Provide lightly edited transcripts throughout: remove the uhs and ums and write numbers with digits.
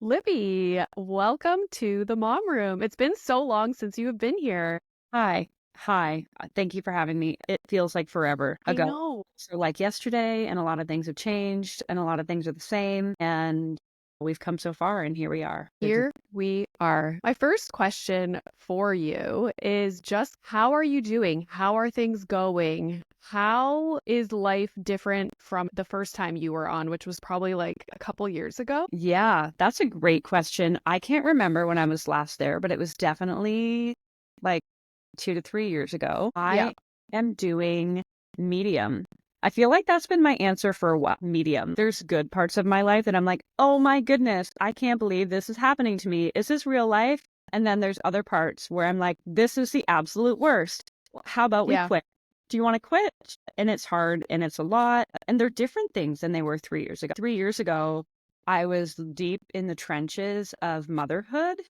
Libby, welcome to the mom room. It's been so long since you have been here. Hi. Hi. Thank you for having me. It feels like forever I ago. know. So like yesterday, and a lot of things have changed and a lot of things are the same. And we've come so far and here we are. Here we are. My first question for you is just how are you doing? How are things going? How is life different from the first time you were on, which was probably like a couple years ago? Yeah, that's a great question. I can't remember when I was last there, but it was definitely like 2 to 3 years ago. Yeah. I am doing medium. I feel like that's been my answer for a while. Medium. There's good parts of my life that I'm like, oh my goodness, I can't believe this is happening to me. Is this real life? And then there's other parts where I'm like, this is the absolute worst. How about we Yeah. quit? Do you want to quit? And it's hard and it's a lot. And they're different things than they were 3 years ago. 3 years ago, I was deep in the trenches of motherhood,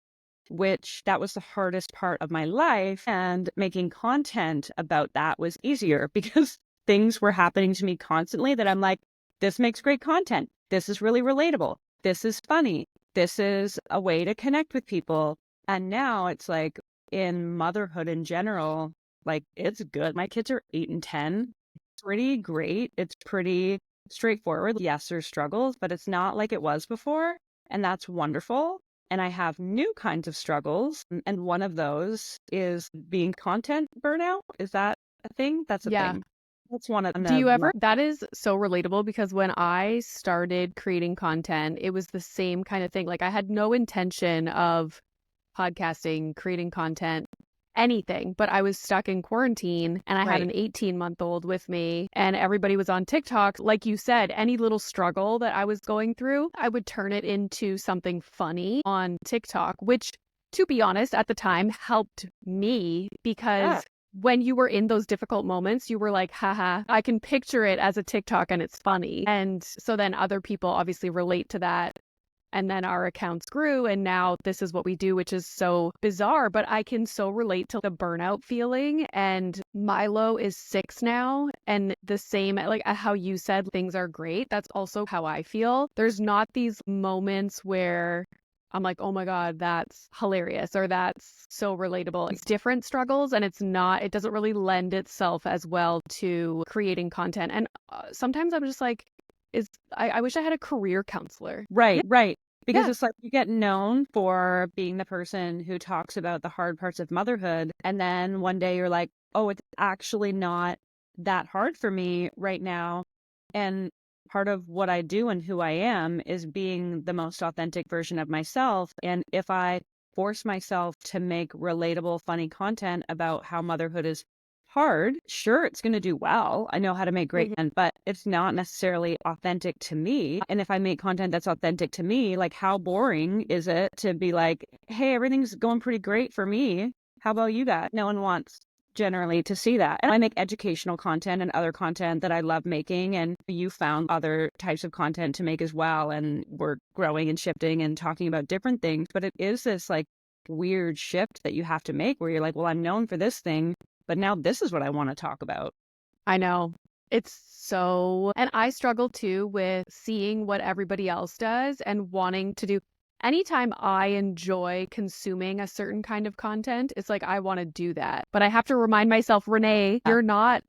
which that was the hardest part of my life. And making content about that was easier because things were happening to me constantly that I'm like, this makes great content. This is really relatable. This is funny. This is a way to connect with people. And now it's like in motherhood in general, like it's good. My kids are 8 and 10. It's pretty great. It's pretty straightforward. Yes, there's struggles, but it's not like it was before. And that's wonderful. And I have new kinds of struggles. And one of those is being content burnout. Is that a thing? That's a Yeah. thing. That's one of Do you the, ever? That is so relatable because when I started creating content, it was the same kind of thing. Like I had no intention of podcasting, creating content, anything, but I was stuck in quarantine and I had right. an 18-month-old with me and everybody was on TikTok. Like you said, any little struggle that I was going through, I would turn it into something funny on TikTok, which to be honest, at the time helped me Yeah. because when you were in those difficult moments, you were like, haha, I can picture it as a TikTok and it's funny. And so then other people obviously relate to that. And then our accounts grew, and now this is what we do, which is so bizarre. But I can so relate to the burnout feeling. And Milo is 6 now, and the same, like how you said, things are great. That's also how I feel. There's not these moments where I'm like, oh my God, that's hilarious or that's so relatable. It's different struggles and it doesn't really lend itself as well to creating content. And sometimes I'm just like, I wish I had a career counselor. Right, right. Because Yeah. it's like you get known for being the person who talks about the hard parts of motherhood. And then one day you're like, oh, it's actually not that hard for me right now. And part of what I do and who I am is being the most authentic version of myself. And if I force myself to make relatable, funny content about how motherhood is hard, sure, it's going to do well. I know how to make great Mhm. content, but it's not necessarily authentic to me. And if I make content that's authentic to me, like how boring is it to be like, hey, everything's going pretty great for me. How about you guys? No one wants generally to see that. And I make educational content and other content that I love making. And you found other types of content to make as well. And we're growing and shifting and talking about different things. But it is this like weird shift that you have to make where you're like, well, I'm known for this thing, but now this is what I want to talk about. I know. It's so, and I struggle too with seeing what everybody else does and wanting to do. Anytime I enjoy consuming a certain kind of content, it's like I want to do that. But I have to remind myself, Renee, Yeah. you're not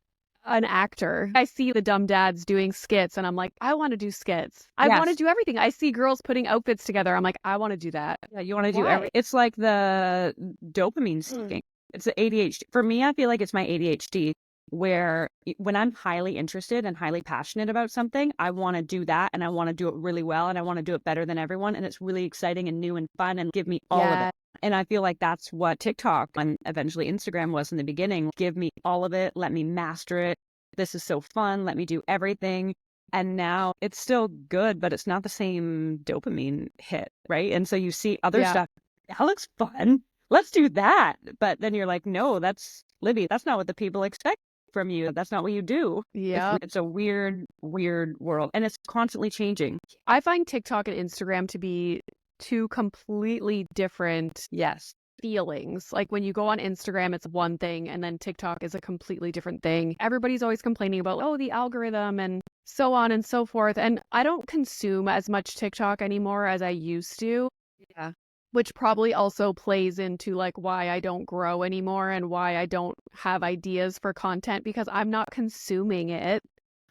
an actor. I see the dumb dads doing skits and I'm like, I want to do skits. I want to Yes. do everything. I see girls putting outfits together. I'm like, I want to do that. Yeah. You want to do Why? it's like the dopamine Mm. seeking. It's the ADHD. For me, I feel like it's my ADHD where when I'm highly interested and highly passionate about something, I want to do that and I want to do it really well and I want to do it better than everyone. And it's really exciting and new and fun and give me all of it. Yeah. And I feel like that's what TikTok and eventually Instagram was in the beginning. Give me all of it. Let me master it. This is so fun. Let me do everything. And now it's still good, but it's not the same dopamine hit, right? And so you see other Yeah. stuff. That looks fun. Let's do that. But then you're like, no, that's Libby. That's not what the people expect from you. That's not what you do. Yeah. It's a weird, weird world. And it's constantly changing. I find TikTok and Instagram to be two completely different Yes. feelings. Like when you go on Instagram, it's one thing, and then TikTok is a completely different thing. Everybody's always complaining about, oh, the algorithm and so on and so forth. And I don't consume as much TikTok anymore as I used to. Yeah. Which probably also plays into like why I don't grow anymore and why I don't have ideas for content because I'm not consuming it.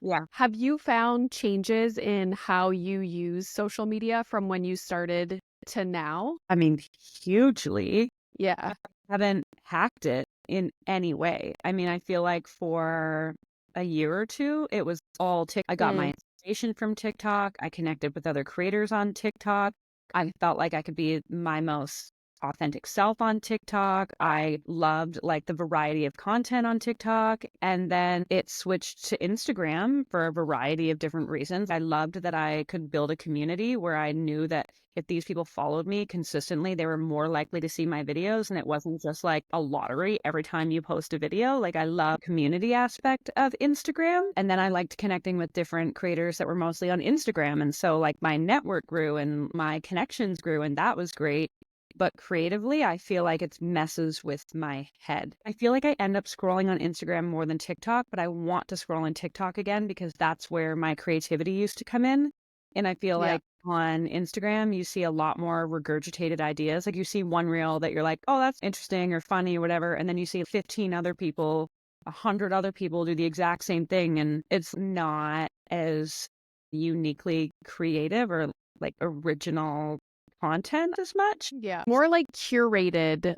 Yeah. Have you found changes in how you use social media from when you started to now? I mean, hugely. Yeah. I haven't hacked it in any way. I mean, I feel like for a year or two, it was all I got my Mm. inspiration from TikTok. I connected with other creators on TikTok. I felt like I could be my most authentic self on TikTok. I loved like the variety of content on TikTok. And then it switched to Instagram for a variety of different reasons. I loved that I could build a community where I knew that if these people followed me consistently, they were more likely to see my videos. And it wasn't just like a lottery every time you post a video. Like I love the community aspect of Instagram. And then I liked connecting with different creators that were mostly on Instagram. And so like my network grew and my connections grew, and that was great. But creatively, I feel like it messes with my head. I feel like I end up scrolling on Instagram more than TikTok, but I want to scroll on TikTok again because that's where my creativity used to come in. And I feel Yeah. like on Instagram, you see a lot more regurgitated ideas. Like you see one reel that you're like, oh, that's interesting or funny or whatever. And then you see 15 other people, 100 other people do the exact same thing. And it's not as uniquely creative or like original content as much. Yeah. More like curated.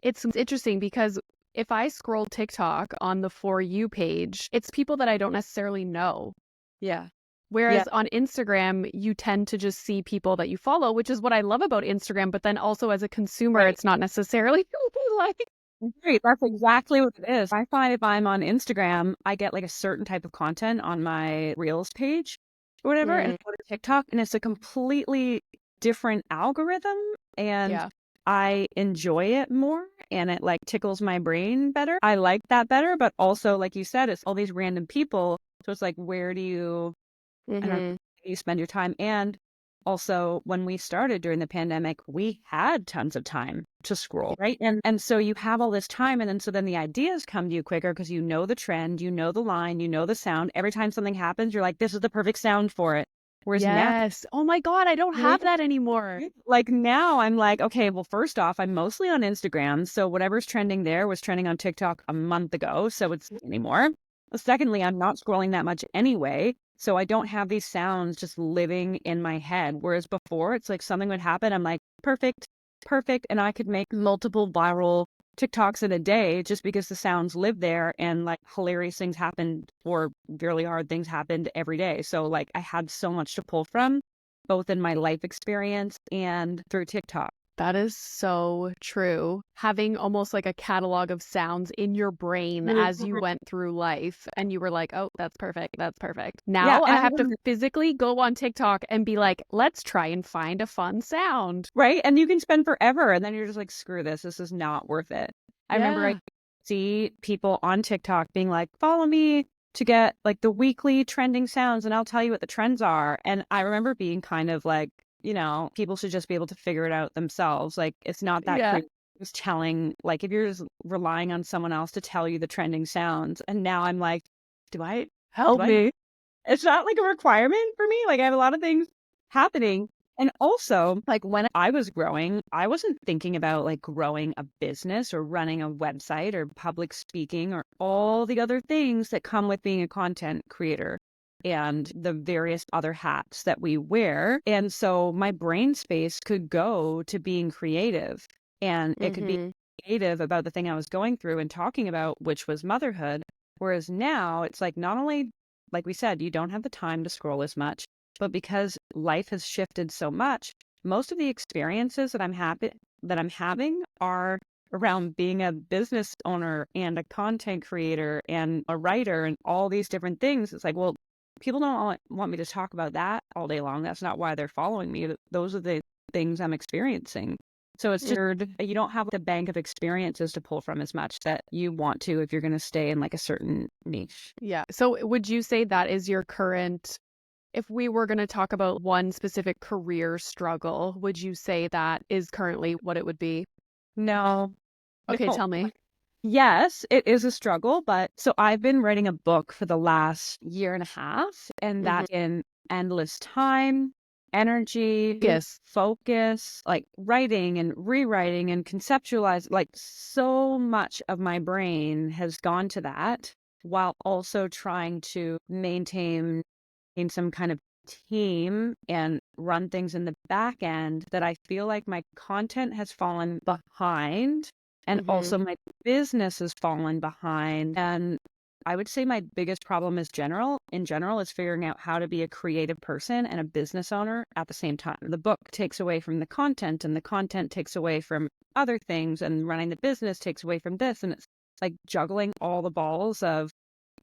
It's interesting because if I scroll TikTok on the For You page, it's people that I don't necessarily know. Yeah. Yeah. Whereas on Instagram, you tend to just see people that you follow, which is what I love about Instagram. But then also as a consumer, Right. it's not necessarily like, Great. That's exactly what it is. I find if I'm on Instagram, I get like a certain type of content on my Reels page or whatever, and mm, I go to TikTok and it's a completely different algorithm and yeah. I enjoy it more and it like tickles my brain better. I like that better, but also like you said, it's all these random people. So it's like, where do you I don't know, Hmm. you spend your time. And also, when we started during the pandemic, we had tons of time to scroll, right? And so you have all this time, and then so then the ideas come to you quicker because you know the trend, you know the line, you know the sound. Every time something happens, you're like, this is the perfect sound for it. Whereas now, Yes. Oh my God, I don't have that anymore. like now, I'm like, okay, well, first off, I'm mostly on Instagram, so whatever's trending there was trending on TikTok a month ago, so it's not anymore. Secondly, I'm not scrolling that much anyway. So I don't have these sounds just living in my head. Whereas before, it's like something would happen. I'm like, perfect, perfect. And I could make multiple viral TikToks in a day just because the sounds live there and like hilarious things happened or really hard things happened every day. So like I had so much to pull from, both in my life experience and through TikTok. That is so true. Having almost like a catalog of sounds in your brain as you went through life and you were like, oh, that's perfect. That's perfect. Yeah. Now And I I have to remember, physically go on TikTok and be like, let's try and find a fun sound. right. And you can spend forever and then you're just like, screw this. This is not worth it. I remember I Yeah. see people on TikTok being like, follow me to get like the weekly trending sounds and I'll tell you what the trends are. And I remember being kind of like, people should just be able to figure it out themselves. Like it's not that Yeah. creepy. Just telling, like if you're just relying on someone else to tell you the trending sounds. And now I'm like, do I, do Help I, me. it's not like a requirement for me. Like I have a lot of things happening. And also, like when I was growing, I wasn't thinking about like growing a business or running a website or public speaking or all the other things that come with being a content creator and the various other hats that we wear. And so my brain space could go to being creative and it could be Hmm. creative about the thing I was going through and talking about, which was motherhood. Whereas now it's like not only, like we said, you don't have the time to scroll as much, but because life has shifted so much, most of the experiences that I'm having are around being a business owner and a content creator and a writer and all these different things. It's like, well, people don't want me to talk about that all day long. That's not why they're following me. Those are the things I'm experiencing. So it's just weird. You don't have the bank of experiences to pull from as much that you want to if you're going to stay in like a certain niche. Yeah. So would you say that is your current, if we were going to talk about one specific career struggle, would you say that is currently what it would be? No. Okay, No. tell me. Yes, it is a struggle, but so I've been writing a book for the last year and a half, and Hmm. that in endless time, energy, Yes. focus, like writing and rewriting and conceptualize, like so much of my brain has gone to that while also trying to maintain in some kind of team and run things in the back end that I feel like my content has fallen behind and Hmm. also my business has fallen behind. And I would say my biggest problem in general is figuring out how to be a creative person and a business owner at the same time. The book takes away from the content and the content takes away from other things and running the business takes away from this. And it's like juggling all the balls of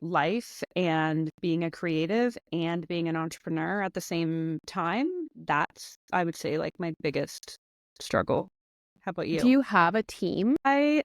life and being a creative and being an entrepreneur at the same time. That's, I would say, like my biggest struggle. How about Do you? you have a team? I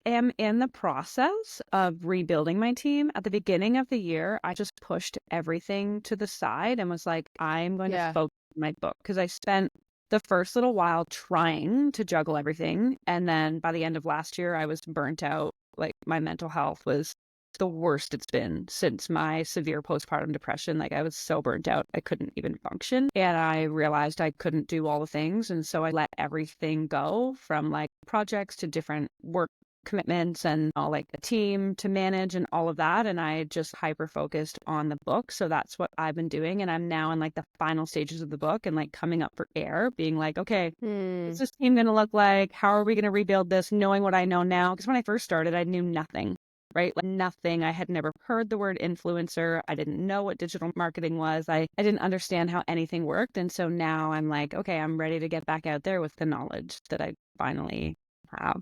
am in the process of rebuilding my team. At the beginning of the year, I just pushed everything to the side and was like, I'm going to Yeah. focus on my book because I spent the first little while trying to juggle everything. And then by the end of last year, I was burnt out. Like my mental health was the worst it's been since my severe postpartum depression. Like I was so burnt out, I couldn't even function. And I realized I couldn't do all the things. And so I let everything go from like projects to different work commitments and all like a team to manage and all of that. And I just hyper focused on the book. So that's what I've been doing. And I'm now in like the final stages of the book and like coming up for air, being like, okay, Hmm. what's this team going to look like? How are we going to rebuild this? Knowing what I know now. Because when I first started, I knew nothing. Right? Like nothing. I had never heard the word influencer. I didn't know what digital marketing was. I didn't understand how anything worked. And so now I'm like, okay, I'm ready to get back out there with the knowledge that I finally have.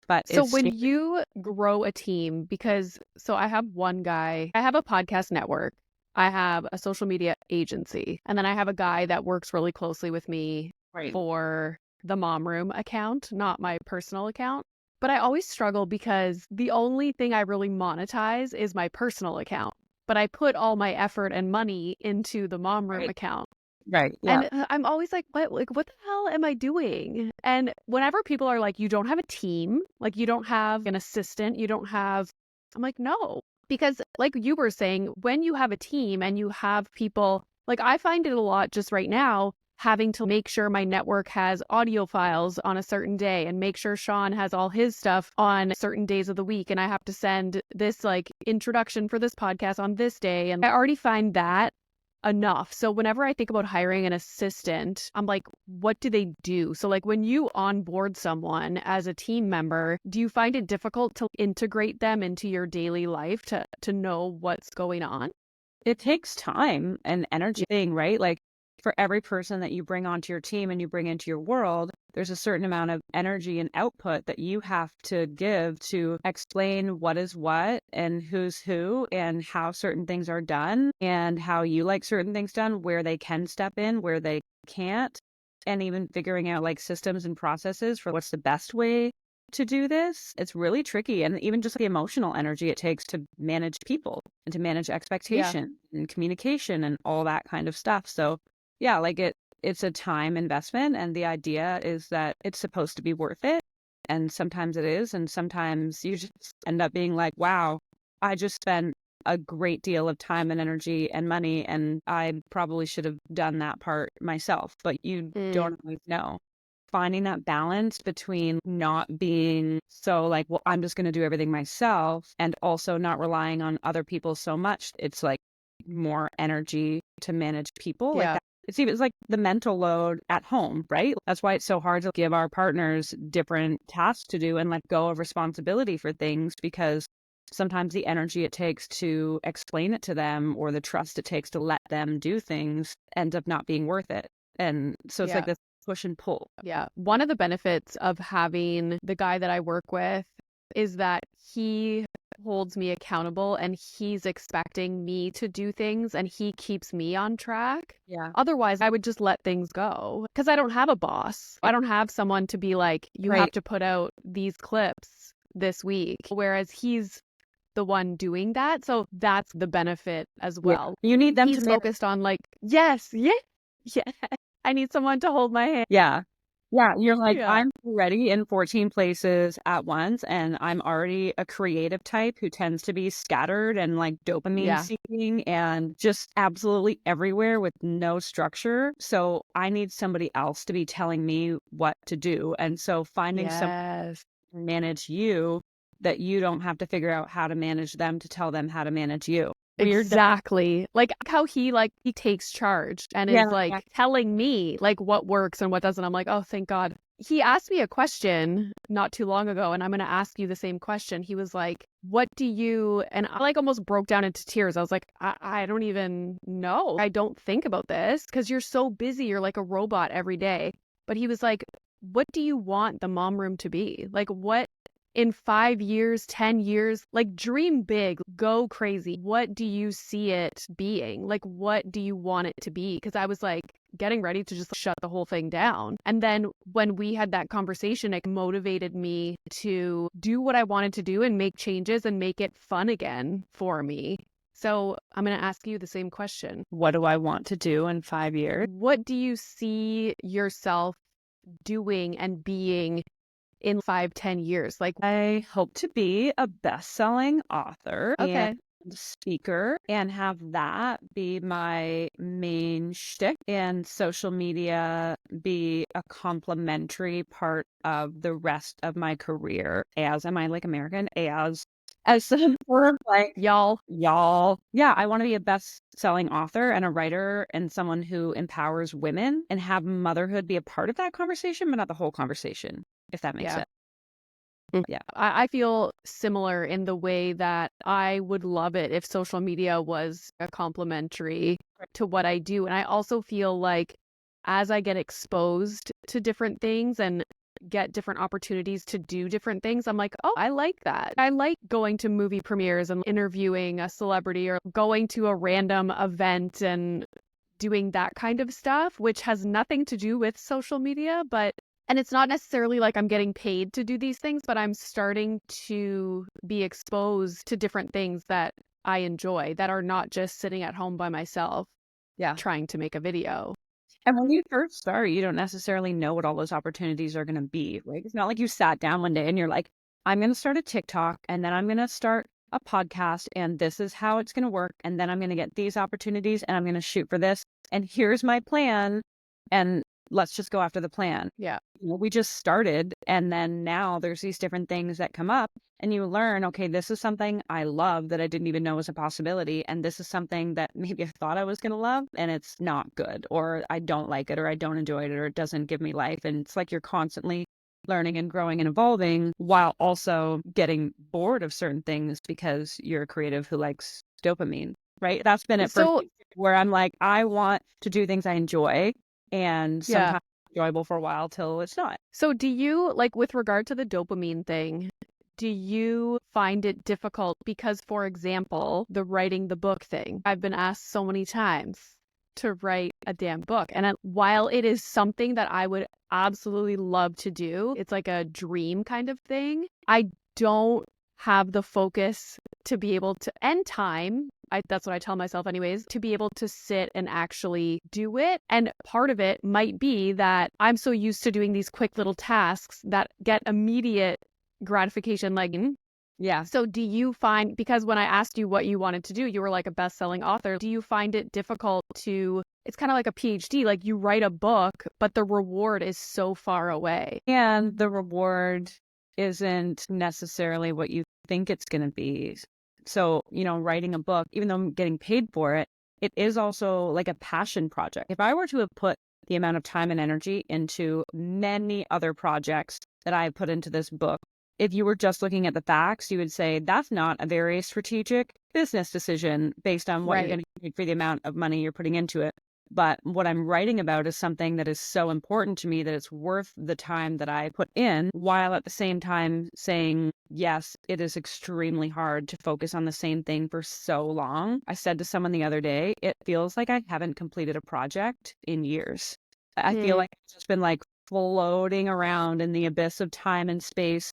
But So it's when you grow a team, because so I have one guy, I have a podcast network, I have a social media agency, and then I have a guy that works really closely with me right. for the Mom Room account, not my personal account. But I always struggle because the only thing I really monetize is my personal account. But I put all my effort and money into the Mom Room Right. account. Right. Yeah. And I'm always like, what the hell am I doing? And whenever people are like, you don't have a team, like you don't have an assistant, you don't have, I'm like, no. Because like you were saying, when you have a team and you have people, like I find it a lot just right now, having to make sure my network has audio files on a certain day and make sure Sean has all his stuff on certain days of the week. And I have to send this like introduction for this podcast on this day. And I already find that enough. So whenever I think about hiring an assistant, I'm like, what do they do? So like when you onboard someone as a team member, do you find it difficult to integrate them into your daily life to know what's going on? It takes time and energy thing, right? Like for every person that you bring onto your team and you bring into your world, there's a certain amount of energy and output that you have to give to explain what is what and who's who and how certain things are done and how you like certain things done, where they can step in, where they can't, and even figuring out like systems and processes for what's the best way to do this. It's really tricky. And even just the emotional energy it takes to manage people and to manage Yeah. expectation and communication and all that kind of stuff. So yeah, like it's a time investment and the idea is that it's supposed to be worth it. And sometimes it is. And sometimes you just end up being like, wow, I just spent a great deal of time and energy and money, and I probably should have done that part myself, but you Mm, don't always know. Finding that balance between not being so like, well, I'm just going to do everything myself and also not relying on other people so much. It's like more energy to manage people like yeah. that. It's like the mental load at home, right? That's why it's so hard to give our partners different tasks to do and let go of responsibility for things, because sometimes the energy it takes to explain it to them or the trust it takes to let them do things ends up not being worth it. And so it's like Yeah. this push and pull. Yeah. One of the benefits of having the guy that I work with is that he holds me accountable and he's expecting me to do things and he keeps me on track. Yeah. Otherwise, I would just let things go because I don't have a boss. I don't have someone to be like, you have Right. to put out these clips this week, whereas he's the one doing that. So that's the benefit as Yeah. well. You need them to He's manage. focused on like, yes, yeah, yeah. I need someone to hold my hand. Yeah. Yeah, you're like, Yeah. I'm already in 14 places at once, and I'm already a creative type who tends to be scattered and like dopamine Yeah. seeking and just absolutely everywhere with no structure. So I need somebody else to be telling me what to do. And so finding someone Yes. to manage you that you don't have to figure out how to manage them to tell them how to manage you. Weird. Exactly. Like how he takes charge and Yeah. is like telling me like what works and what doesn't. I'm like, oh, thank God. He asked me a question not too long ago, and I'm going to ask you the same question. He was like, what do you, and I like almost broke down into tears. I was like, I don't even know. I don't think about this because you're so busy. You're like a robot every day. But he was like, what do you want the mom room to be? Like, what in 5 years, 10 years, like dream big, go crazy. What do you see it being? Like, what do you want it to be? Because I was like getting ready to just shut the whole thing down. And then when we had that conversation, it motivated me to do what I wanted to do and make changes and make it fun again for me. So I'm going to ask you the same question. What do I want to do in 5 years? What do you see yourself doing and being in 5, 10 years? Like, I hope to be a best-selling author and okay. speaker and have that be my main shtick and social media be a complementary part of the rest of my career as, am I like American? As some sort of like Y'all. y'all. Yeah, I want to be a best-selling author and a writer and someone who empowers women and have motherhood be a part of that conversation, but not the whole conversation, if that makes Yeah. sense. Yeah. I feel similar in the way that I would love it if social media was a complementary to what I do. And I also feel like as I get exposed to different things and get different opportunities to do different things, I'm like, oh, I like that. I like going to movie premieres and interviewing a celebrity or going to a random event and doing that kind of stuff, which has nothing to do with social media, but and it's not necessarily like I'm getting paid to do these things, but I'm starting to be exposed to different things that I enjoy that are not just sitting at home by myself Yeah. trying to make a video. And when you first start, you don't necessarily know what all those opportunities are going to be, right? It's not like you sat down one day and you're like, I'm going to start a TikTok and then I'm going to start a podcast and this is how it's going to work. And then I'm going to get these opportunities and I'm going to shoot for this. And here's my plan. And let's just go after the plan. Yeah. We just started. And then now there's these different things that come up and you learn, okay, this is something I love that I didn't even know was a possibility. And this is something that maybe I thought I was going to love and it's not good, or I don't like it, or I don't enjoy it, or it doesn't give me life. And it's like you're constantly learning and growing and evolving while also getting bored of certain things because you're a creative who likes dopamine, right? That's been it for So, me, where I'm like, I want to do things I enjoy and yeah. sometimes enjoyable for a while till it's not. So do you, like with regard to the dopamine thing, do you find it difficult? Because, for example, the writing the book thing, I've been asked so many times to write a damn book. And while it is something that I would absolutely love to do, it's like a dream kind of thing. I don't have the focus to be able to, and time. That's what I tell myself anyways, to be able to sit and actually do it. And part of it might be that I'm so used to doing these quick little tasks that get immediate gratification, like, Yeah. so do you find, because when I asked you what you wanted to do, you were like a best-selling author. Do you find it difficult to, it's kind of like a PhD, like you write a book, but the reward is so far away. And the reward isn't necessarily what you think it's going to be. So, writing a book, even though I'm getting paid for it, it is also like a passion project. If I were to have put the amount of time and energy into many other projects that I put into this book, if you were just looking at the facts, you would say that's not a very strategic business decision based on what you're going to get for the amount of money you're putting into it. But what I'm writing about is something that is so important to me that it's worth the time that I put in, while at the same time saying, yes, it is extremely hard to focus on the same thing for so long. I said to someone the other day, it feels like I haven't completed a project in years. I feel like it's just been like floating around in the abyss of time and space,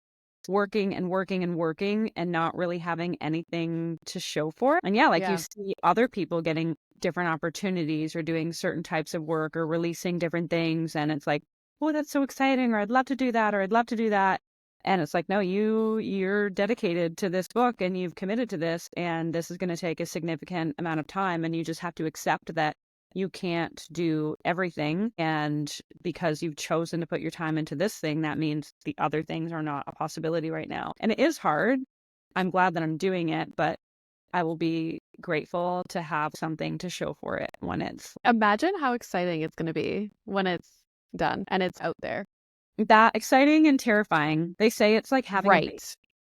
working and working and working and not really having anything to show for it. And yeah, like you see other people getting different opportunities or doing certain types of work or releasing different things. And it's like, oh, that's so exciting, or I'd love to do that, or I'd love to do that. And it's like, no, you're dedicated to this book and you've committed to this, and this is going to take a significant amount of time, and you just have to accept that you can't do everything. And because you've chosen to put your time into this thing, that means the other things are not a possibility right now. And it is hard. I'm glad that I'm doing it, but I will be grateful to have something to show for it when it's Imagine how exciting it's going to be when it's done and it's out there. that exciting and terrifying. They say it's like having a baby,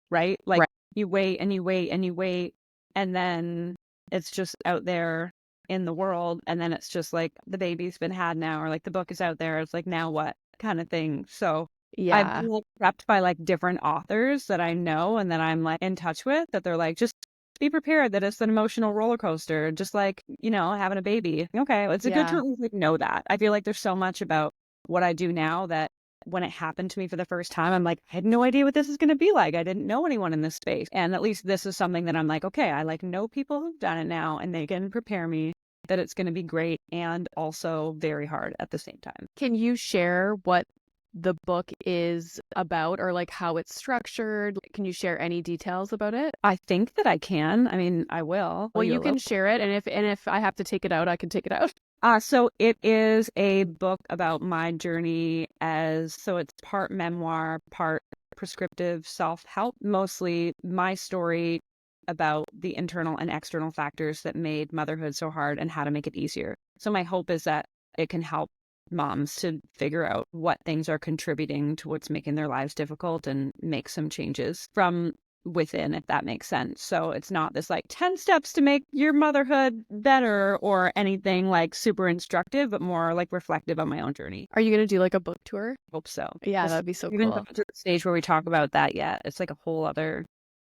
Right. right? Like Right. you wait and you wait and you wait, and then it's just out there in the world. And then it's just like the baby's been had now, or like the book is out there. It's like, now what kind of thing. So I've Yeah. been like prepped by like different authors that I know and that I'm like in touch with, that they're like, just be prepared that it's an emotional roller coaster, just like, having a baby. Okay. It's a good Yeah. to like know that. I feel like there's so much about what I do now that when it happened to me for the first time, I'm like, I had no idea what this is going to be like. I didn't know anyone in this space. And at least this is something that I'm like, okay, I like know people who've done it now, and they can prepare me that it's going to be great and also very hard at the same time. Can you share what the book is about, or like how it's structured? Can you share any details about it? I think that I can. I mean, I will. Well, you can share it, and if I have to take it out, I can take it out. So it is a book about my journey so it's part memoir, part prescriptive self-help, mostly my story about the internal and external factors that made motherhood so hard and how to make it easier. So my hope is that it can help moms to figure out what things are contributing to what's making their lives difficult and make some changes from within, if that makes sense. So it's not this like 10 steps to make your motherhood better or anything like super instructive, but more like reflective on my own journey. Are you going to do like a book tour? Hope so. Yeah, that'd be so We haven't cool. gotten to the stage where we talk about that yet. It's like a whole other.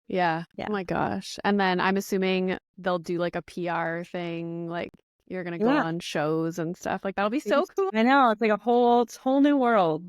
Yeah. Yeah. Oh my gosh. And then I'm assuming they'll do like a PR thing, like you're going to go on shows and stuff. Like that'll be so cool. I know. It's like it's a whole new world.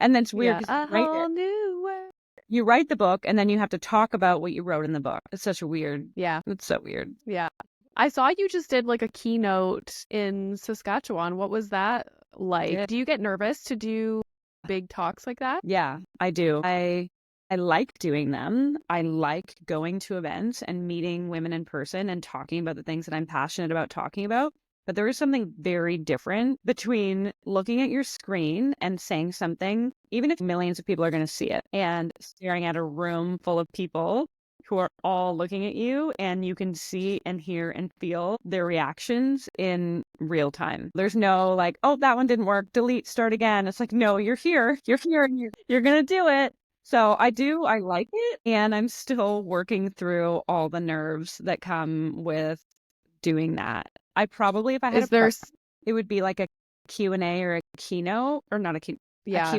And then it's weird Yeah. because A whole new world. you write the book and then you have to talk about what you wrote in the book. It's such a weird. Yeah. It's so weird. Yeah. I saw you just did like a keynote in Saskatchewan. What was that like? Yeah. Do you get nervous to do big talks like that? Yeah, I do. I like doing them. I like going to events and meeting women in person and talking about the things that I'm passionate about talking about. But there is something very different between looking at your screen and saying something, even if millions of people are going to see it, and staring at a room full of people who are all looking at you, and you can see and hear and feel their reactions in real time. There's no like, oh, that one didn't work, delete, start again. It's like, no, you're here, and you're going to do it. So I like it. And I'm still working through all the nerves that come with doing that. I probably, if I had it would be like a Q&A or a keynote, or not a keynote. Yeah.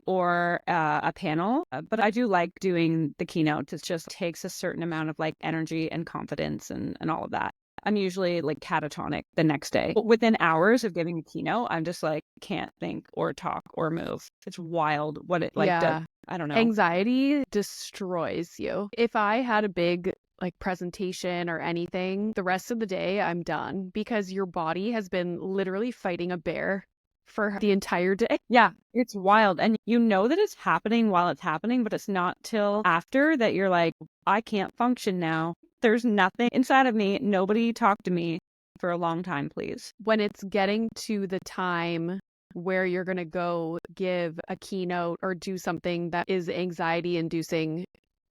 Or a panel. But I do like doing the keynote. It just takes a certain amount of like energy and confidence and all of that. I'm usually like catatonic the next day. But within hours of giving a keynote, I'm just like, can't think or talk or move. It's wild what it like does. I don't know. Anxiety destroys you. If I had a big like presentation or anything, the rest of the day I'm done, because your body has been literally fighting a bear for the entire day. Yeah, it's wild. And you know that it's happening while it's happening, but it's not till after that you're like, I can't function now. There's nothing inside of me. Nobody talk to me for a long time, please. When it's getting to the time where you're going to go give a keynote or do something that is anxiety inducing,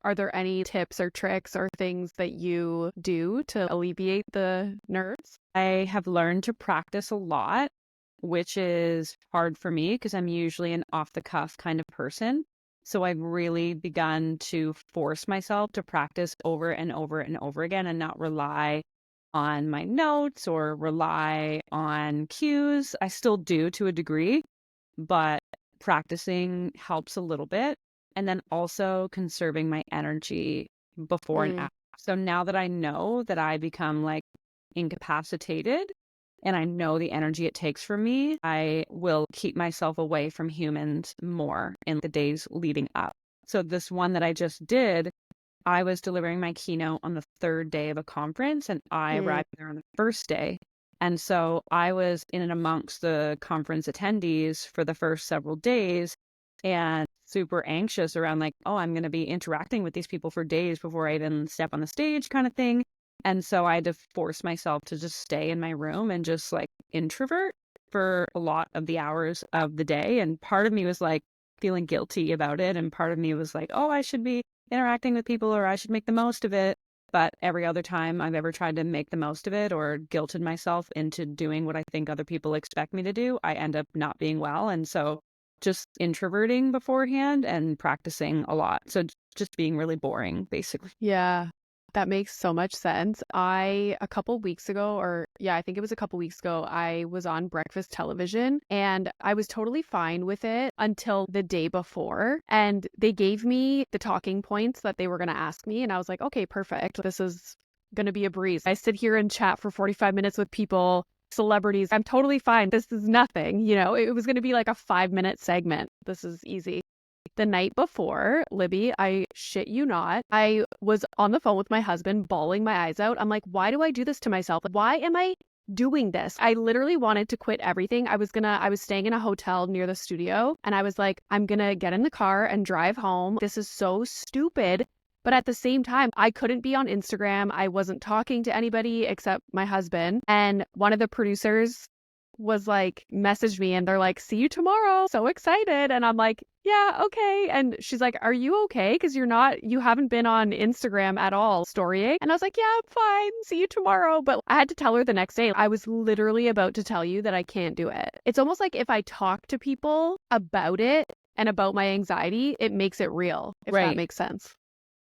are there any tips or tricks or things that you do to alleviate the nerves? I have learned to practice a lot, which is hard for me because I'm usually an off the cuff kind of person. So I've really begun to force myself to practice over and over and over again and not rely on my notes or rely on cues. I still do to a degree, but practicing helps a little bit. And then also conserving my energy before and after. So now that I know that I become like incapacitated and I know the energy it takes from me, I will keep myself away from humans more in the days leading up. So this one that I just did, I was delivering my keynote on the third day of a conference, and I arrived there on the first day. And so I was in and amongst the conference attendees for the first several days and super anxious around like, oh, I'm going to be interacting with these people for days before I even step on the stage kind of thing. And so I had to force myself to just stay in my room and just like introvert for a lot of the hours of the day. And part of me was like feeling guilty about it. And part of me was like, oh, I should be interacting with people or I should make the most of it. But every other time I've ever tried to make the most of it or guilted myself into doing what I think other people expect me to do, I end up not being well. And so just introverting beforehand and practicing a lot. So just being really boring, basically. Yeah, that makes so much sense. A couple weeks ago, I think it was a couple weeks ago, I was on breakfast television and I was totally fine with it until the day before. And they gave me the talking points that they were going to ask me. And I was like, okay, perfect. This is going to be a breeze. I sit here and chat for 45 minutes with people, celebrities. I'm totally fine. This is nothing. It was going to be like a 5-minute segment. This is easy. The night before, Libby, I shit you not, I was on the phone with my husband, bawling my eyes out. I'm like, why do I do this to myself? Why am I doing this? I literally wanted to quit everything. I was staying in a hotel near the studio and I was like, I'm gonna get in the car and drive home. This is so stupid. But at the same time, I couldn't be on Instagram. I wasn't talking to anybody except my husband. And one of the producers was like, messaged me and they're like, see you tomorrow. So excited. And I'm like, yeah, okay. And she's like, are you okay? Because you haven't been on Instagram at all storying. And I was like, yeah, I'm fine. See you tomorrow. But I had to tell her the next day, I was literally about to tell you that I can't do it. It's almost like if I talk to people about it and about my anxiety, it makes it real, if that makes sense.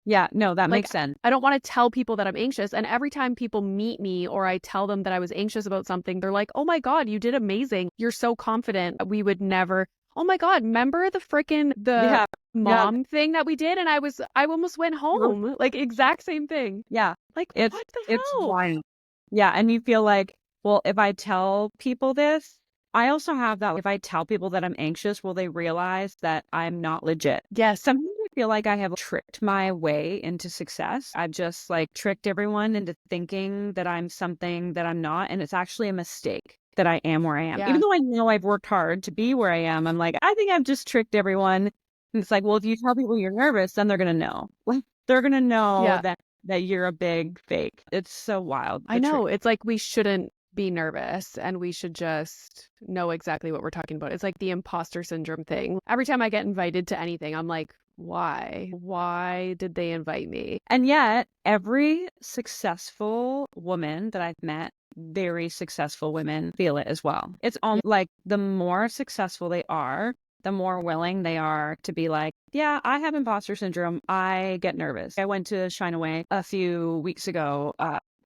Yeah, no, that makes sense. I don't want to tell people that I'm anxious. And every time people meet me or I tell them that I was anxious about something, they're like, oh my God, you did amazing. You're so confident. We would never. Oh my God, remember the mom thing that we did? And I almost went home. Like exact same thing. Yeah. Like, It's what the hell? wild. Yeah. And you feel like, well, if I tell people this, I also have that. If I tell people that I'm anxious, will they realize that I'm not legit? Yes. Sometimes I feel like I have tricked my way into success. I've just like tricked everyone into thinking that I'm something that I'm not. And it's actually a mistake that I am where I am. Yeah. Even though I know I've worked hard to be where I am, I'm like, I think I've just tricked everyone. And it's like, well, if you tell people you're nervous, then they're going to know. Like, they're going to know that you're a big fake. It's so wild. I know. It's like we shouldn't be nervous and we should just know exactly what we're talking about. It's like the imposter syndrome thing. Every time I get invited to anything, I'm like, why? Why did they invite me? And yet, every successful woman that I've met, very successful women, feel it as well. It's almost like the more successful they are, the more willing they are to be like, yeah, I have imposter syndrome. I get nervous. I went to Shine Away a few weeks ago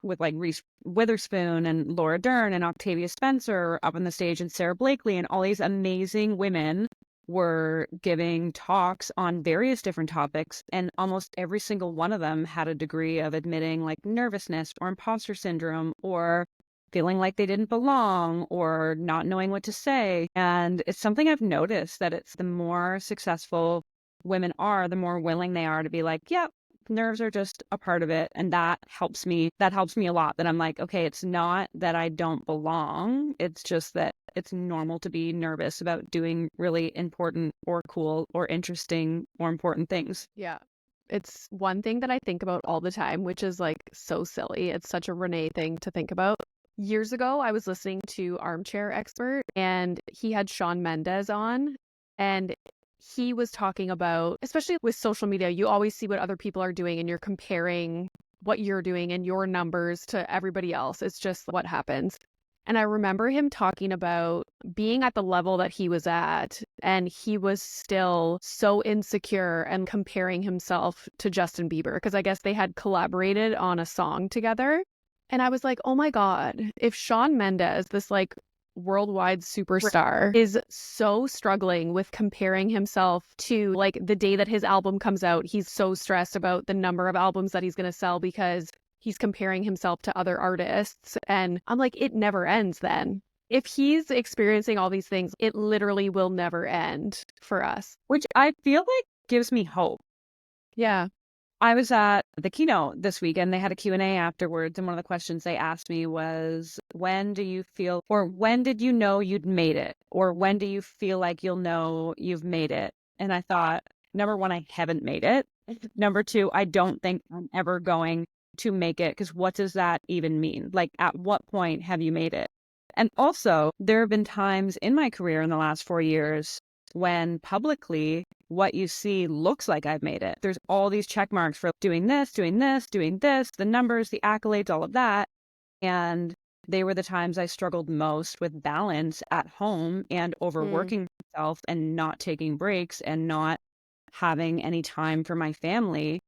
with like Reese Witherspoon and Laura Dern and Octavia Spencer up on the stage and Sarah Blakely and all these amazing women were giving talks on various different topics. And almost every single one of them had a degree of admitting like nervousness or imposter syndrome or feeling like they didn't belong or not knowing what to say. And it's something I've noticed that it's the more successful women are, the more willing they are to be like, yeah, nerves are just a part of it. And that helps me a lot, that I'm like, okay, it's not that I don't belong. It's just that it's normal to be nervous about doing really important or cool or interesting or important things. Yeah. It's one thing that I think about all the time, which is like so silly. It's such a Renee thing to think about. Years ago, I was listening to Armchair Expert and he had Shawn Mendes on, and he was talking about, especially with social media, you always see what other people are doing and you're comparing what you're doing and your numbers to everybody else. It's just what happens. And I remember him talking about being at the level that he was at, and he was still so insecure and comparing himself to Justin Bieber, because I guess they had collaborated on a song together. And I was like, oh my God, if Shawn Mendes, this like worldwide superstar, is so struggling with comparing himself to like the day that his album comes out, he's so stressed about the number of albums that he's going to sell because he's comparing himself to other artists. And I'm like, it never ends then. If he's experiencing all these things, it literally will never end for us. Which I feel like gives me hope. Yeah. I was at the keynote this week and they had a Q&A afterwards. And one of the questions they asked me was, when do you feel, or when did you know you'd made it? Or when do you feel like you'll know you've made it? And I thought, number one, I haven't made it. Number two, I don't think I'm ever going to make it, because what does that even mean? Like, at what point have you made it? And also, there have been times in my career in the last 4 years when publicly what you see looks like I've made it. There's all these check marks for doing this, doing this, doing this, the numbers, the accolades, all of that. And they were the times I struggled most with balance at home and overworking myself and not taking breaks and not having any time for my family.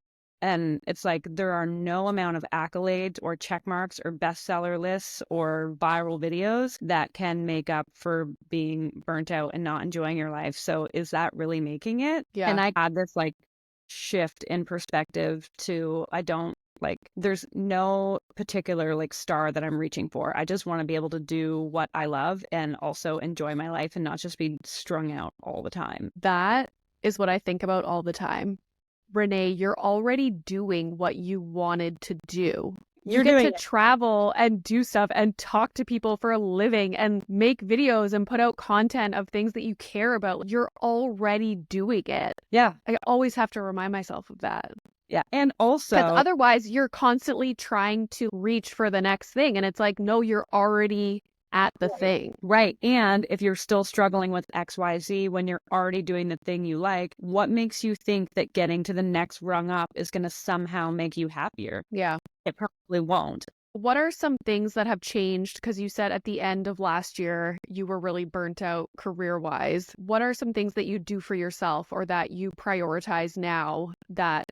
And it's like there are no amount of accolades or check marks or bestseller lists or viral videos that can make up for being burnt out and not enjoying your life. So is that really making it? Yeah. And I had this like shift in perspective to, I don't like, there's no particular like star that I'm reaching for. I just want to be able to do what I love and also enjoy my life and not just be strung out all the time. That is what I think about all the time. Renee, you're already doing what you wanted to do. You get to travel and do stuff and talk to people for a living and make videos and put out content of things that you care about. You're already doing it. Yeah. I always have to remind myself of that. Yeah. And also, because otherwise you're constantly trying to reach for the next thing. And it's like, no, you're already at the thing. Right. And if you're still struggling with XYZ when you're already doing the thing you like, what makes you think that getting to the next rung up is going to somehow make you happier? Yeah. It probably won't. What are some things that have changed? Because you said at the end of last year, you were really burnt out career-wise. What are some things that you do for yourself or that you prioritize now that...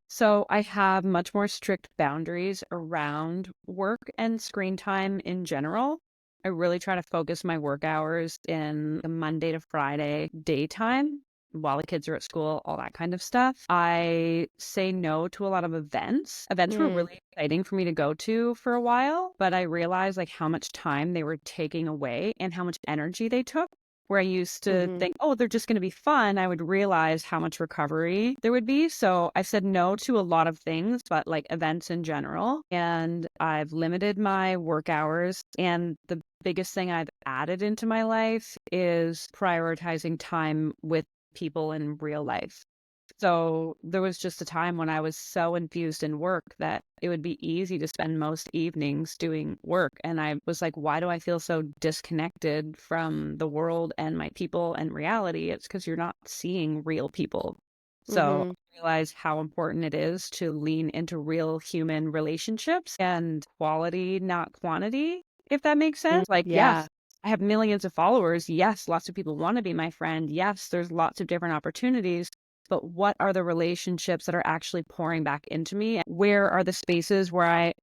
So I have much more strict boundaries around work and screen time in general. I really try to focus my work hours in the Monday to Friday daytime while the kids are at school, all that kind of stuff. I say no to a lot of events. Events were really exciting for me to go to for a while, but I realized like how much time they were taking away and how much energy they took. Where I used to think, oh, they're just going to be fun, I would realize how much recovery there would be. So I said no to a lot of things, but like events in general. And I've limited my work hours. And the biggest thing I've added into my life is prioritizing time with people in real life. So there was just a time when I was so infused in work that it would be easy to spend most evenings doing work. And I was like, why do I feel so disconnected from the world and my people and reality? It's because you're not seeing real people. So I realized how important it is to lean into real human relationships and quality, not quantity, if that makes sense. Like, yes, I have millions of followers. Yes, lots of people want to be my friend. Yes, there's lots of different opportunities. But what are the relationships that are actually pouring back into me? Where are the spaces where I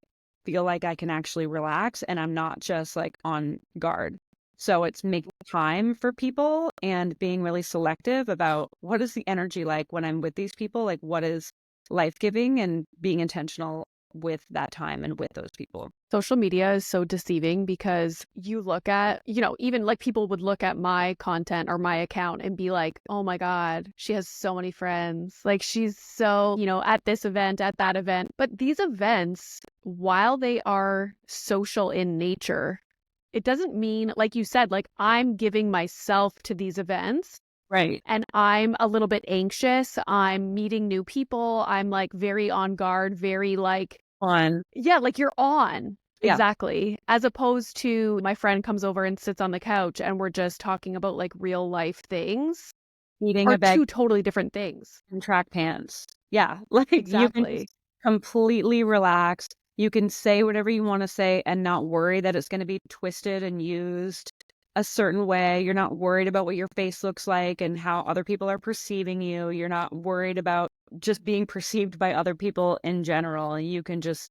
feel like I can actually relax and I'm not just like on guard? So it's making time for people and being really selective about what is the energy like when I'm with these people, like what is life-giving, and being intentional with that time and with those people. Social media is so deceiving because you look at, even like people would look at my content or my account and be like, oh my God, she has so many friends. Like she's so, at this event, at that event. But these events, while they are social in nature, it doesn't mean, like you said, like I'm giving myself to these events. Right. And I'm a little bit anxious. I'm meeting new people. I'm like very on guard, very like on. Yeah, like you're on. Yeah. Exactly. As opposed to my friend comes over and sits on the couch and we're just talking about like real life things. Eating are a bag two totally different things. and track pants. Yeah. Like Exactly. you can just completely relax. You can say whatever you want to say and not worry that it's going to be twisted and used a certain way. You're not worried about what your face looks like and how other people are perceiving you. You're not worried about just being perceived by other people in general. You can just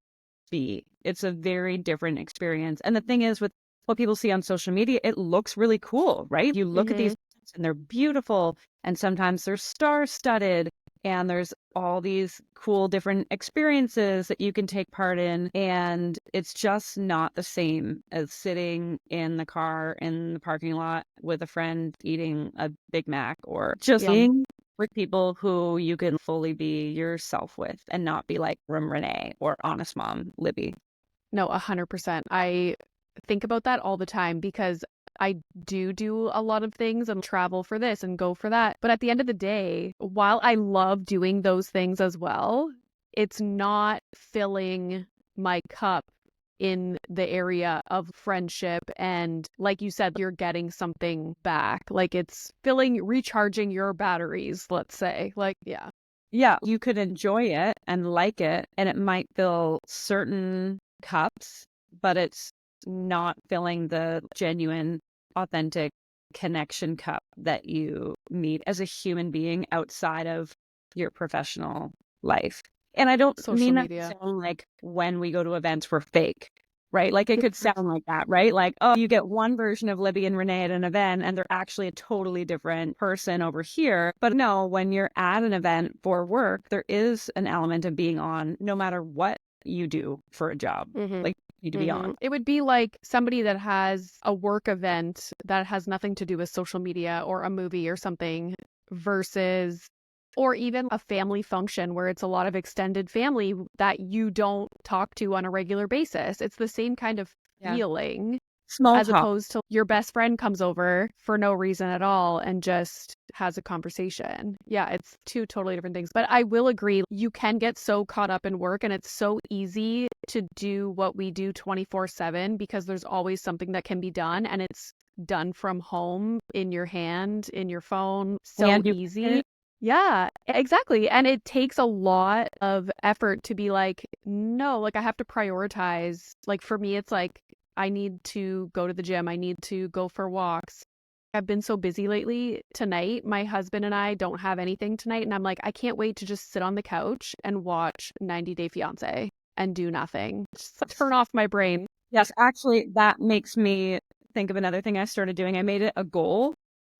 be. It's a very different experience. And the thing is, with what people see on social media, it looks really cool, right? You look at these and they're beautiful, and sometimes they're star-studded, and there's all these cool different experiences that you can take part in. And it's just not the same as sitting in the car in the parking lot with a friend eating a Big Mac or just being with people who you can fully be yourself with and not be like from Renee or Honest Mom Libby. No, 100%. I think about that all the time because I do a lot of things and travel for this and go for that. But at the end of the day, while I love doing those things as well, it's not filling my cup in the area of friendship. And like you said, you're getting something back. Like it's recharging your batteries, let's say. Like, yeah. Yeah, you could enjoy it and like it, and it might fill certain cups, but it's not filling the genuine, authentic connection cup that you need as a human being outside of your professional life. And I don't Social mean that to media. sound like when we go to events, we're fake, right? Like it could sound like that, right? Like, oh, you get one version of Libby and Renee at an event and they're actually a totally different person over here. But no, when you're at an event for work, there is an element of being on no matter what you do for a job. Mm-hmm. Like you need to be on. It would be like somebody that has a work event that has nothing to do with social media or a movie or something versus, or even a family function where it's a lot of extended family that you don't talk to on a regular basis. It's the same kind of Yeah. feeling Small as talk. opposed to your best friend comes over for no reason at all and just has a conversation. Yeah, it's two totally different things. But I will agree, you can get so caught up in work and it's so easy to do what we do 24/7 because there's always something that can be done and it's done from home in your hand, in your phone, so And you easy. Yeah, exactly. And it takes a lot of effort to be like, no, like I have to prioritize. Like for me, it's like I need to go to the gym. I need to go for walks. I've been so busy lately. Tonight, my husband and I don't have anything tonight. And I'm like, I can't wait to just sit on the couch and watch 90 Day Fiancé and do nothing. Just turn off my brain. Yes, actually, that makes me think of another thing I started doing. I made it a goal.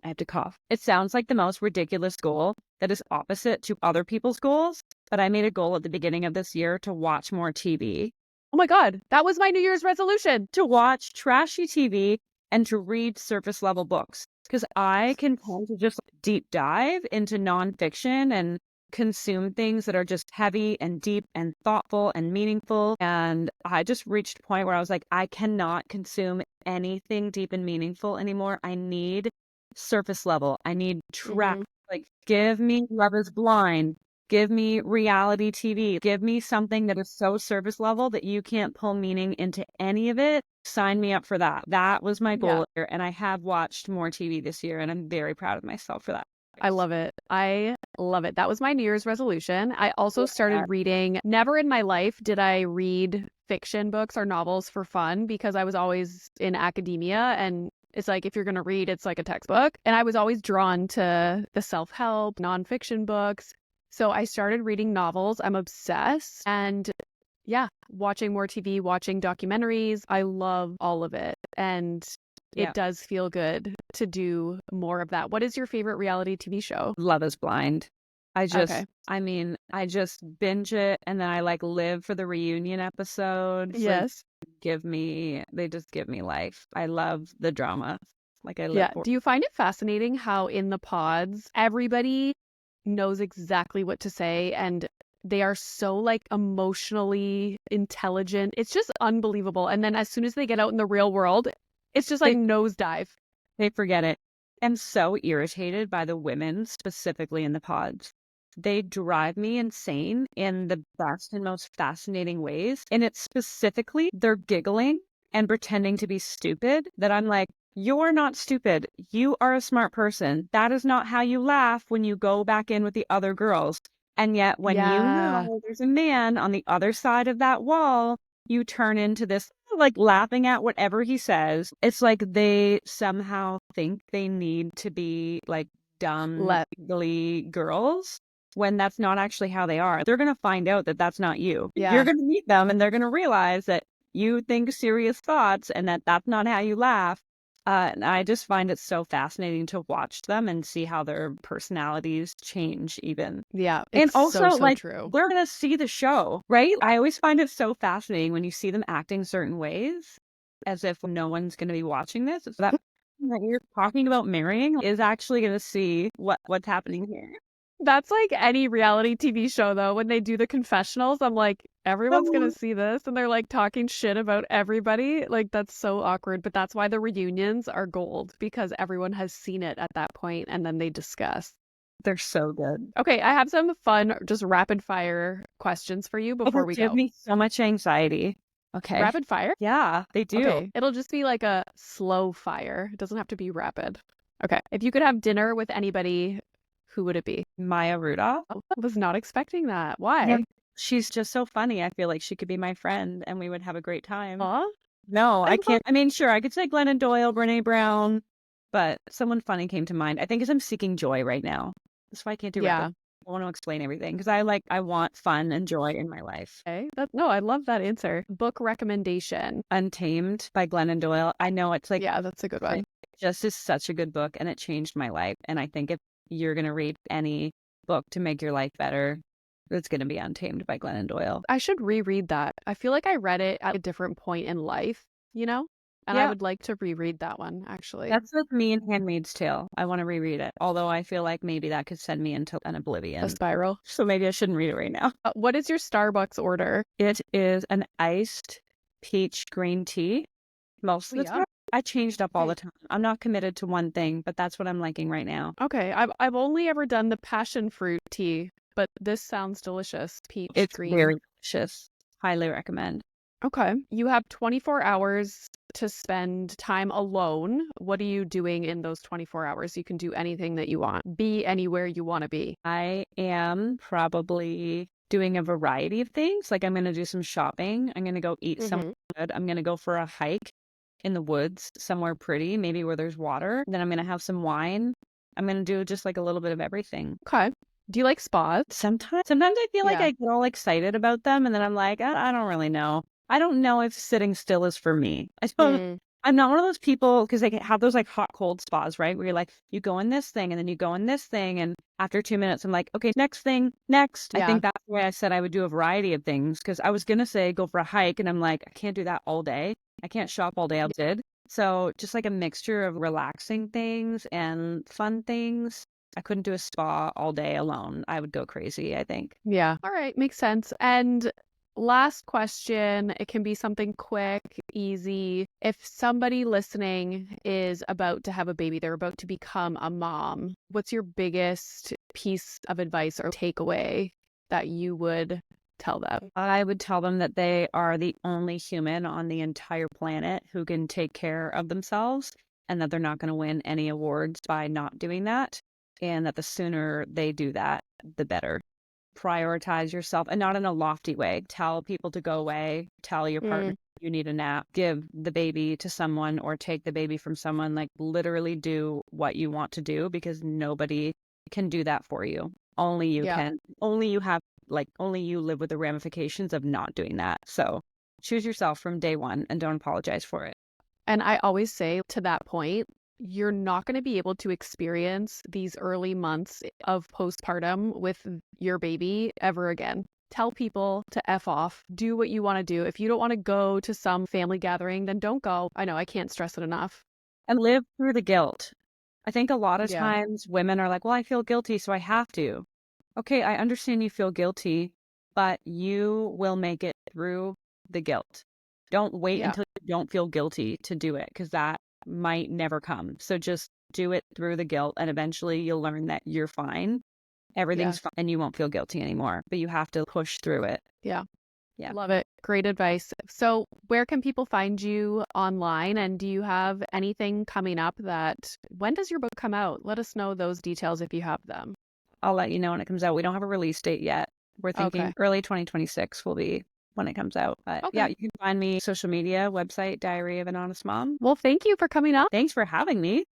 I have to cough. It sounds like the most ridiculous goal that is opposite to other people's goals, but I made a goal at the beginning of this year to watch more TV, Oh my God, that was my New Year's resolution. to watch trashy TV and to read surface level books because I can tend to just deep dive into nonfiction and consume things that are just heavy and deep and thoughtful and meaningful. And I just reached a point where I was like, I cannot consume anything deep and meaningful anymore. I need surface level. I need track. Like, give me Love is Blind. Give me reality TV. Give me something that is so surface level that you can't pull meaning into any of it. Sign me up for that. That was my goal here. And I have watched more TV this year, and I'm very proud of myself for that. I love it. I love it. That was my New Year's resolution. I also started reading. Never in my life did I read fiction books or novels for fun because I was always in academia and it's like if you're going to read, it's like a textbook. And I was always drawn to the self-help, nonfiction books. So I started reading novels. I'm obsessed. And yeah, watching more TV, watching documentaries. I love all of it. And it does feel good to do more of that. What is your favorite reality TV show? Love is Blind. I just binge it and then I like live for the reunion episodes. Yes. They just give me life. I love the drama. Like I live Yeah. for. Do you find it fascinating how in the pods, everybody knows exactly what to say and they are so like emotionally intelligent. It's just unbelievable. And then as soon as they get out in the real world, it's just like nosedive. They forget it. I'm so irritated by the women specifically in the pods. They drive me insane in the best and most fascinating ways. And it's specifically they're giggling and pretending to be stupid that I'm like, you're not stupid. You are a smart person. That is not how you laugh when you go back in with the other girls. And yet when you know there's a man on the other side of that wall, you turn into this like laughing at whatever he says. It's like they somehow think they need to be like dumb, giggly girls when that's not actually how they are. They're going to find out that that's not you. Yeah. You're going to meet them and they're going to realize that you think serious thoughts and that that's not how you laugh. And I just find it so fascinating to watch them and see how their personalities change even. Yeah. And also, so like, true. we're going to see the show, right? I always find it so fascinating when you see them acting certain ways as if no one's going to be watching this. That you're talking about marrying is actually going to see what's happening here. That's like any reality TV show, though. When they do the confessionals, I'm like, everyone's going to see this. And they're like talking shit about everybody. Like, that's so awkward. But that's why the reunions are gold because everyone has seen it at that point and then they discuss. They're so good. Okay, I have some fun, just rapid fire questions for you Oh, before they we give go. me so much anxiety. Okay. Rapid fire? Yeah, they do. Okay, it'll just be like a slow fire. It doesn't have to be rapid. Okay, if you could have dinner with anybody, who would it be? Maya Rudolph. Oh, I was not expecting that. Yeah, Why? she's just so funny. I feel like she could be my friend and we would have a great time. Aw, No, I I love. can't. I mean, sure, I could say Glennon Doyle, Brene Brown, but someone funny came to mind. I think because I'm seeking joy right now. That's why I can't do rapid. Yeah. I want to explain everything because I want fun and joy in my life. Okay. No, I love that answer. Book recommendation. Untamed by Glennon Doyle. I know it's like Yeah, that's a good one. it just is such a good book and it changed my life. And I think if you're gonna read any book to make your life better, it's gonna be Untamed by Glennon Doyle. I should reread that. I feel like I read it at a different point in life, you know? And I Yeah, would like to reread that one, actually. that's like me and Handmaid's Tale. I want to reread it, although I feel like maybe that could send me into an A oblivion. spiral. So maybe I shouldn't read it right now. What is your Starbucks order? It is an iced peach green tea. Most of the Yeah. time, I changed up all the Okay. time. I'm not committed to one thing, but that's what I'm liking right now. Okay, I've only ever done the passion fruit tea, but this sounds delicious. Peach It's green. very delicious. Highly recommend. Okay. You have 24 hours to spend time alone. What are you doing in those 24 hours? You can do anything that you want. Be anywhere you want to be. I am probably doing a variety of things. Like I'm going to do some shopping. I'm going to go eat somewhere good. I'm going to go for a hike in the woods somewhere pretty, maybe where there's water. Then I'm going to have some wine. I'm going to do just like a little bit of everything. Okay. Do you like spas? Sometimes I feel like Yeah. I get all excited about them and then I'm like, I don't really know. I don't know if sitting still is for me. I'm not one of those people because they have those like hot cold spas, right? Where you're like, you go in this thing and then you go in this thing. And after 2 minutes, I'm like, okay, next thing, next. I Yeah. think that's why I said I would do a variety of things because I was going to say go for a hike. And I'm like, I can't do that all day. I can't shop all day. I did. So just like a mixture of relaxing things and fun things. I couldn't do a spa all day alone. I would go crazy, I think. Yeah. All right. Makes sense. And last question. It can be something quick, easy. If somebody listening is about to have a baby, they're about to become a mom, what's your biggest piece of advice or takeaway that you would tell them? I would tell them that they are the only human on the entire planet who can take care of themselves and that they're not going to win any awards by not doing that. And that the sooner they do that, the better. Prioritize yourself and not in a lofty way. Tell people to go away. Tell your partner you need a nap. Give the baby to someone or take the baby from someone. Like literally do what you want to do because nobody can do that for you. Only you Yeah. can. Only you have, like, only you live with the ramifications of not doing that. So choose yourself from day one and don't apologize for it. And I always say to that point, you're not going to be able to experience these early months of postpartum with your baby ever again. Tell people to F off. Do what you want to do. If you don't want to go to some family gathering, then don't go. I know, I can't stress it enough. And live through the guilt. I think a lot of Yeah. times women are like, well, I feel guilty, so I have to. Okay, I understand you feel guilty, but you will make it through the guilt. Don't wait Yeah. until you don't feel guilty to do it because that might never come. So just do it through the guilt and eventually you'll learn that you're fine. Everything's fine and you won't feel guilty anymore, but you have to push through it. Yeah. Yeah. Love it. Great advice. So, where can people find you online? And do you have anything coming up when does your book come out? Let us know those details if you have them. I'll let you know when it comes out. We don't have a release date yet. We're thinking Okay. early 2026 will be when it comes out. But yeah, Okay. you can find me social media, website, Diary of an Honest Mom. Well, thank you for coming up. Thanks for having me.